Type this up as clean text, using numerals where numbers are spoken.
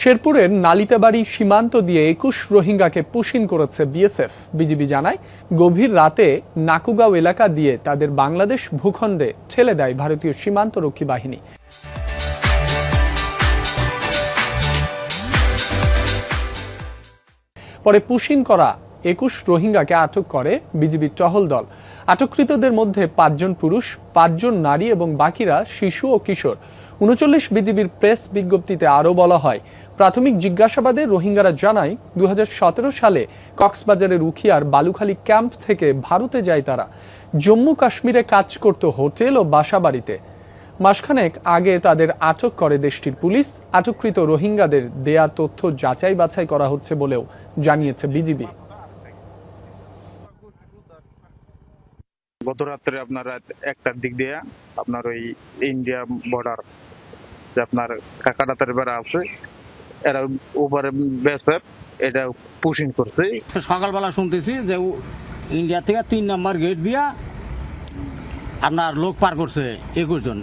শেরপুরের নালিতাবাড়ি সীমান্ত দিয়ে ২১ রোহিঙ্গাকে পুশিন করেছে বিএসএফ। বিজিবি জানায়, গভীর রাতে নাকুগাঁও এলাকা দিয়ে তাদের বাংলাদেশ ভূখণ্ডে ঠেলে দেয় ভারতীয় সীমান্তরক্ষী বাহিনী। পরে পুশিন করা ২১ রোহিঙ্গাকে আটক করে বিজিবির টহল দল। আটককৃতদের মধ্যে ৫ জন পুরুষ, ৫ জন নারী এবং বাকিরা শিশু ও কিশোর। ৩৯ বিজিবির প্রেস বিজ্ঞপ্তিতে আরও বলা হয়, প্রাথমিক জিজ্ঞাসাবাদে রোহিঙ্গারা জানায় ২০১৭ সালে কক্সবাজারের উখিয়ার বালুখালী ক্যাম্প থেকে ভারতে যায় তারা। জম্মু কাশ্মীরে কাজ করত হোটেল ও বাসাবাড়িতে। মাসখানেক আগে তাদের আটক করে দেশটির পুলিশ। আটককৃত রোহিঙ্গাদের দেয়া তথ্য যাচাই বাছাই করা হচ্ছে বলেও জানিয়েছে বিজিবি। গত রাত্রে আপনার রাত ১টার দিক দিয়ে আপনার ওই ইন্ডিয়া বর্ডার যে আপনার কাকাটাতের বেড়া আছে, এরা উপরে বেসের এটা পুশিং করছে। সকালবেলা শুনতেছি যে ইন্ডিয়া থেকে ৩ নম্বর গেট দিয়া আপনার লোক পার করছে ২১ জন।